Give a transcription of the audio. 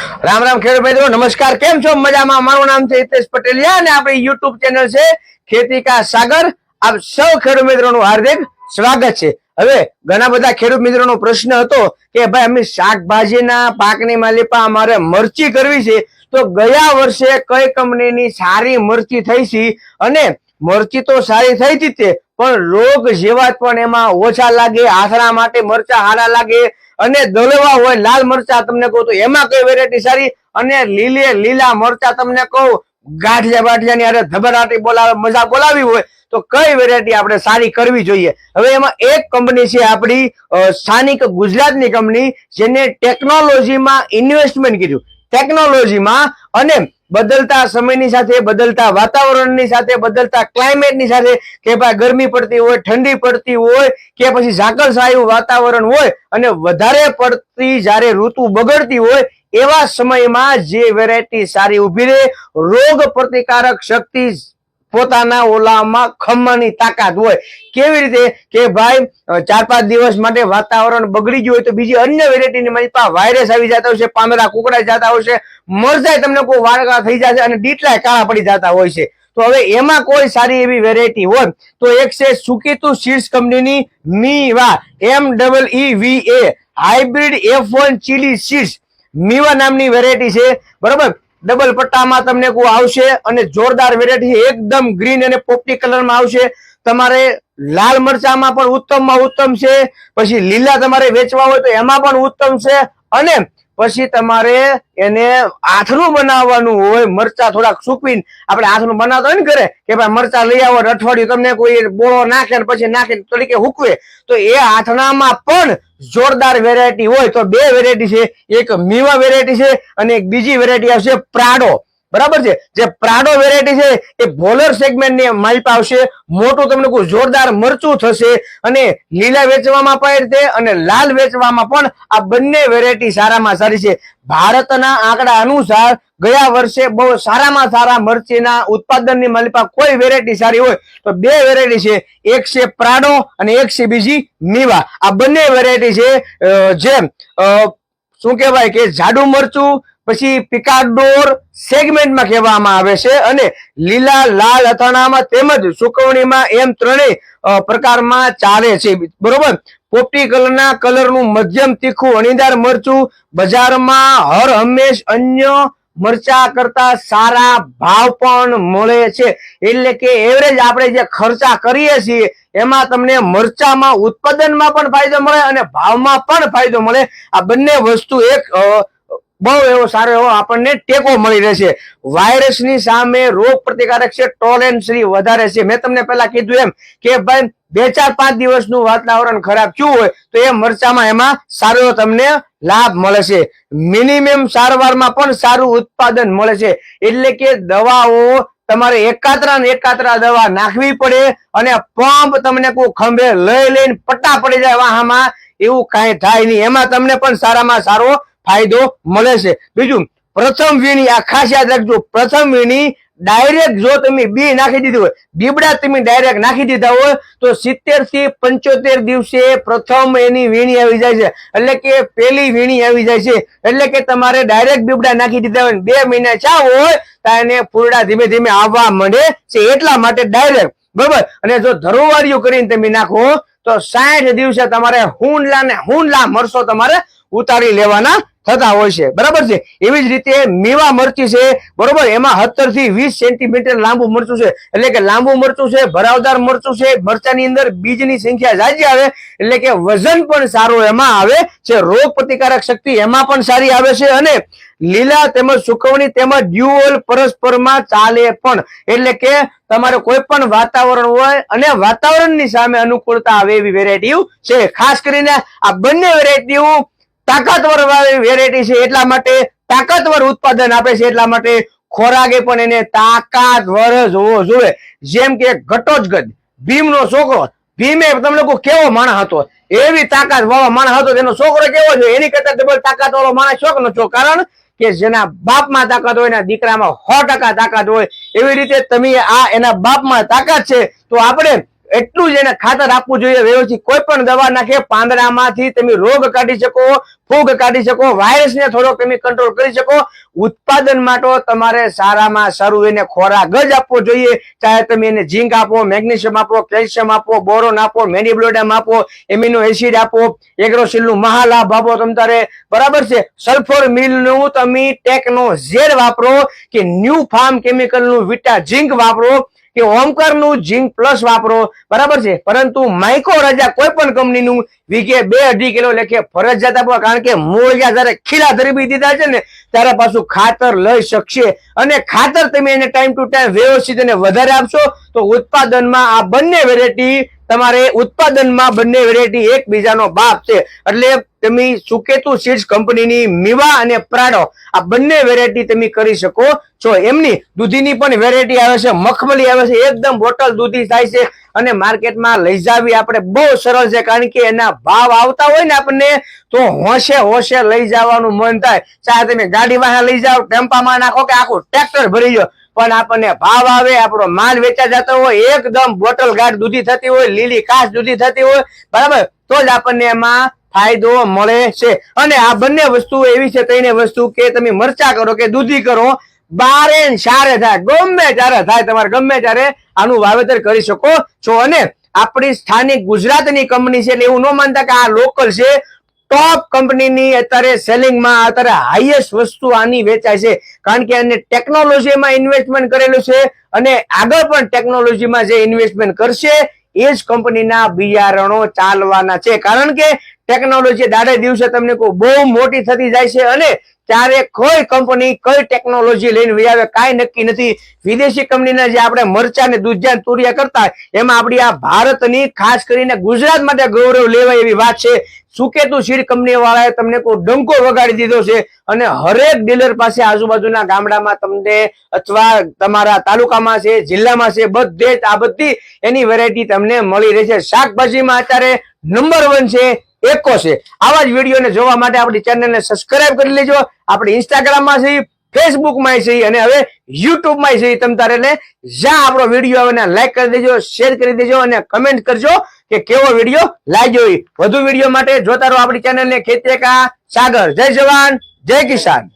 રામ રામ ખેડૂત મિત્રો, નમસ્કાર. કેમ છો? મજામાં? મારું નામ છે હિતેશ પટેલિયા અને આપણી યુટ્યુબ ચેનલ છે ખેતી કા સાગર. આપ સૌ ખેડૂત મિત્રોનું હાર્દિક સ્વાગત છે. હવે ઘણા બધા ખેડૂત મિત્રોનો પ્રશ્ન હતો કે ભાઈ અમે શાકભાજીના પાકની માલિપા અમારે મરચી કરવી છે, તો ગયા વર્ષે કઈ કંપનીની સારી મરચી થઈ છે? અને મરચી તો સારી થઈ હતી તે, પણ રોગ જેવા પણ એમાં ઓછા લાગે, આથરા માટે મરચા હારા લાગે, અને દલવા હોય લાલ મરચા તમને કહું તો એમાં કઈ વેરાયટી સારી, અને લીલા મરચા તમને કહું ગાંઠિયા બાઠિયાની અરે ધબરાટી બોલાવે મજા બોલાવી હોય તો કઈ વેરાયટી આપણે સારી કરવી જોઈએ? હવે એમાં એક કંપની છે આપણી સ્થાનિક ગુજરાતની કંપની, જેને ટેકનોલોજીમાં ઇન્વેસ્ટમેન્ટ કર્યું, ટેકનોલોજીમાં, અને બદલતા સમયની સાથે, બદલતા વાતાવરણની સાથે, બદલતા ક્લાઇમેટની સાથે, કે ભાઈ ગરમી પડતી હોય, ઠંડી પડતી હોય, કે પછી ઝાકળછાયું વાતાવરણ હોય, અને વધારે પડતી જ્યારે ઋતુ બગડતી હોય, એવા સમયમાં જે વેરાયટી સારી ઉભી રહે, રોગ પ્રતિકારક શક્તિ પોતાના ઓલામાં ખમવાની તાકાત હોય. કેવી રીતે કે ભાઈ 4-5 દિવસ માટે વાતાવરણ બગડી ગયું હોય તો બીજી અન્ય વેરાયટીની મારી પાસે વાયરસ આવી જતા હોય છે, પાંદડા કુકડાઈ જતા હોય છે, મરચાઈ તમને કોઈ વાળકા થઈ જાય છે, અને ડીટલા કાળા પડી જતા હોય છે. તો હવે એમાં કોઈ સારી એવી વેરાયટી હોય તો એક છે સુકીતુ સીડ્સ કંપનીની Meeva, MEEVA hybrid F1 chilli seeds Meeva નામની વેરાયટી છે. બરોબર, ડબલ પટ્ટામાં તમને કોઈ આવશે, અને જોરદાર વેરાયટી એકદમ ગ્રીન અને પોપટી કલરમાં આવશે. તમારે લાલ મરચામાં પણ ઉત્તમમાં ઉત્તમ છે, પછી લીલા તમારે વેચવા હોય તો એમાં પણ ઉત્તમ છે, અને પછી તમારે એને આથરું બનાવવાનું હોય, મરચા થોડાક સૂકવીને આપણે આથરું બનાવતા હોય ને ઘરે, કે ભાઈ મરચા લઈ આવો અઠવાડિયું તમને કોઈ બોળો નાખે ને પછી નાખીને તરીકે હૂકવે, તો એ આથણામાં પણ જોરદાર વેરાયટી હોય તો બે વેરાયટી છે. એક મીવા વેરાયટી છે અને એક બીજી વેરાયટી આવશે પ્રાડો. બરાબર છે, જે પ્રાડો વેરાયટી છે એ બોલર સેગમેન્ટની માલિક આવશે. મોટું તમને કોઈ જોરદાર મરચું થશે, અને લીલા વેચવામાં પણ તે અને લાલ વેચવામાં પણ આ બંને વેરાયટી સારામાં સારી છે. ભારતના આંકડા અનુસાર ગયા વર્ષે બહુ સારામાં સારા મરચીના ઉત્પાદનની માલિકા કોઈ વેરાયટી સારી હોય તો બે વેરાયટી છે, એક છે પ્રાડો અને એક છે બીજી મીવા. આ બંને વેરાયટી છે જે શું કહેવાય કે જાડું મરચું પછી પિકાડોર સેગમેન્ટમાં કહેવામાં આવે છે, અને લીલા લાલ અથાણામાં તેમજ સુકવણીમાં એમ ત્રણેય પ્રકારમાં ચાલે છે. બરોબર, પોપટી કલરના કલરનું મધ્યમ તીખું અણીદાર મરચું બજારમાં હર હંમેશ અન્ય મરચા કરતા સારા ભાવ પણ મળે છે. એટલે કે એવરેજ આપણે જે ખર્ચા કરીએ છીએ એમાં તમને મરચામાં ઉત્પાદનમાં પણ ફાયદો મળે અને ભાવમાં પણ ફાયદો મળે. આ બંને વસ્તુ એક બહુ એવો સારો એવો આપણને ટેકો મળી રહેશે. વાયરસની સામે રોગ પ્રતિકારક છે, ટોલરન્સી વધારે છે. મેં તમને પહેલા કીધું એમ કે ભાઈ 2-4-5 દિવસનું વાતાવરણ ખરાબ થયું હોય તો એ મરચામાં એમાં સારો તમને લાભ મળે છે. મિનિમમ સારવારમાં પણ સારું ઉત્પાદન મળે છે. એટલે કે દવાઓ તમારે એકાત્રા દવા નાખવી પડે, અને પંપ તમને કોઈ ખંભે લઈને પટ્ટા પડી જાય વાહામાં, એવું કાંઈ થાય નહીં. એમાં તમને પણ સારામાં સારો ફાયદો મળે છે. બીજું, પ્રથમ વીણી, આ ખાસ યાદ રાખજો, પ્રથમ વીણી ડાયરેક્ટ જો તમે બી નાખી દીધી હોય, બીબડા તમે ડાયરેક્ટ નાખી દીધા હોય તો 70 થી 75 દિવસે પ્રથમ એની વીણી આવી જાય છે, એટલે કે પેલી વીણી આવી જાય છે. એટલે કે તમારે ડાયરેક્ટ બીબડા નાખી દીધા હોય 2 મહિના ચા હોય તો એને ફૂલડા ધીમે ધીમે આવવા માંડે છે, એટલા માટે ડાયરેક્ટ. બરોબર, અને જો ધરુવાળીઓ કરીને તમે નાખો તો 60 દિવસે તમારે હુંડલા મરચો તમારે ઉતારી લેવાના થતા હોય છે. બરાબર છે, એવી જ રીતે મીવા મરચી છે. બરોબર, એમાં 17 થી 20 સેન્ટીમીટર લાંબુ મરચું છે, એટલે કે લાંબુ મરચું છે, ભરાવદાર મરચું છે. મરચાની અંદર બીજની સંખ્યા જાજી આવે, એટલે કે વજન પણ સારું એમાં આવે છે. રોગ પ્રતિકારક શક્તિ એમાં પણ સારી આવે છે, અને લીલા તેમજ સુકવણી તેમજ ડ્યુઅલ પરસ્પરમાં ચાલે પણ. એટલે કે તમારે કોઈ પણ વાતાવરણ હોય અને વાતાવરણની સામે અનુકૂળતા આવે એવી વેરાયટી છે. ખાસ કરીને આ બંને વેરાયટીઓ તાકાતવર વેરાયટી છે, એટલા માટે તાકાતવર ઉત્પાદન આપે છે. એટલા માટે ખોરાકે પણ એને તાકાતવર જ હોવો જોઈએ. જેમ કે ઘટોજગજ ભીમનો છોકરો, ભીમે તમને કોઈ કેવો માણસ હતો, એવી તાકાત વાળો માણસ હતો, તેનો છોકરો કેવો જોઈએ, એની કરતા ડબલ તાકાત વાળો માણસ શોખ નો છો, કારણ કે જેના બાપમાં તાકાત હોય એના દીકરામાં 100% તાકાત હોય. એવી રીતે તમે આ એના બાપમાં તાકાત છે તો આપણે એટલું જ એને ખાતર આપવું જોઈએ વ્યવસ્થિત. કોઈ પણ દવા નાખે પાંદડામાંથી તમે રોગ કાઢી શકો, ફૂગ કાઢી શકો, વાયરસ ને થોડોક તમે કંટ્રોલ કરી શકો. ઉત્પાદન માટે તમારે સારામાં સારું એને ખોરાક જ આપવો જોઈએ. ચાહે તમે એને ઝીંક આપો, મેગ્નેશિયમ આપો, કેલ્શિયમ આપો, બોરોન આપો, મેનિબ્લોડમ આપો, એમિનો એસિડ આપો, એગ્રોસિલ નું મહાલાભ આપો તમ તારે, બરાબર છે. સલ્ફર મિલ નું તમે ટેકનો ઝેડ વાપરો, કે ન્યુ ફાર્મ કેમિકલ નું વિટા ઝીંક વાપરો, કે ઓમકાર નું ઝીંક પ્લસ વાપરો, બરાબર છે. પરંતુ માઇકો રાજા કોઈ પણ કંપનીનું વીઘે 2-2.5 કિલો લેખે ફરજિયાત આપો, કારણ કે મૂળિયા જયારે ખીલા ધરી દીધા છે ને ત્યારે પાછું ખાતર લઈ શકશે. અને ખાતર તમે એને ટાઈમ ટુ ટાઈમ વ્યવસ્થિત અને વધારે આપશો તો ઉત્પાદનમાં આ બંને વેરાયટી તમારે ઉત્પાદનમાં બંને વેરાયટી એકબીજાનો બાપ છે. એટલે તમે સુકેતુ સીડ્સ કંપનીની મીવા અને પ્રાડો આ બંને વેરાયટી તમે કરી શકો છો. એમની દૂધીની પણ વેરાયટી આવે છે, મખમલી આવે છે, એકદમ બોટલ દૂધી થાય છે. અને માર્કેટમાં લઈ જાવી આપણે બહુ સરળ છે, કારણ કે એના ભાવ આવતા હોય ને આપણને તો હોશે હોશે લઈ જવાનું મન થાય. ચાહે તમે ગાડી વાહન લઈ જાઓ, ટેમ્પામાં નાખો કે આખું ટ્રેક્ટર ભરી જાઓ, પણ આપણને ભાવ આવે, આપણો માલ વેચા જતો હોય, એકદમ બોટલ ગાઢ દૂધી થતી હોય, લીલી કાચ દૂધી થતી હોય, બરાબર, તો જ આપણને એમાં ફાયદો મળે છે. અને આ બંને વસ્તુ એવી છે, ત્રણે વસ્તુ કે તમે મરચા કરો કે દૂધી કરો, બારે સારે થાય, ગમે ત્યારે થાય, તમારે ગમે ત્યારે આનું વાવેતર કરી શકો છો. અને આપણી સ્થાનિક ગુજરાતની કંપની છે એટલે એવું ન માનતા કે આ લોકલ છે. ટોપ કંપનીની અત્યારે સેલિંગમાં અત્યારે હાઈએસ્ટ વસ્તુ આની વેચાય છે, કારણ કે એને ટેકનોલોજીમાં ઇન્વેસ્ટમેન્ટ કરેલું છે. અને આગળ પણ ટેકનોલોજીમાં જે ઇન્વેસ્ટમેન્ટ કરશે એ જ કંપનીના બિયારણો ચાલવાના છે, કારણ કે ટેકનોલોજી દાડે દિવસે તમને કોઈ બહુ મોટી થતી જાય છે. અને ત્યારે કોઈ કંપની કઈ ટેકનોલોજી લઈને આવે કાંઈ નક્કી નથી. વિદેશી કંપનીના જે આપણે મરચા ને દૂધિયા તુરિયા કરતા એમાં આપણી આ ભારતની ખાસ કરીને ગુજરાત માટે ગૌરવ લેવાય એવી વાત છે. સુકેતુ સીડ કંપની વાળાએ તમને કોઈ ડંકો વગાડી દીધો છે. અને હરેક ડીલર પાસે આજુબાજુના ગામડામાં તમને અથવા તમારા તાલુકામાં છે, જિલ્લામાં છે, બધે આ બધી એની વેરાયટી તમને મળી રહેશે. શાકભાજીમાં અત્યારે નંબર 1 છે, એકો છે. આવા જ વિડીયોને જોવા માટે આપણી ચેનલને સબસ્ક્રાઇબ કરી લેજો. આપણે ઇન્સ્ટાગ્રામમાં છે, ફેસબુકમાં છે, અને હવે યુટ્યુબમાં છે. તમ તારે એટલે જ્યાં આપણો વિડીયો આવે ને લાઈક કરી દેજો, શેર કરી દેજો અને કમેન્ટ કરજો કે કેવો વિડીયો લાગ્યો. વધુ વિડીયો માટે જોતા રહો આપણી ચેનલને ખેતી કા સાગર. જય જવાન, જય કિસાન.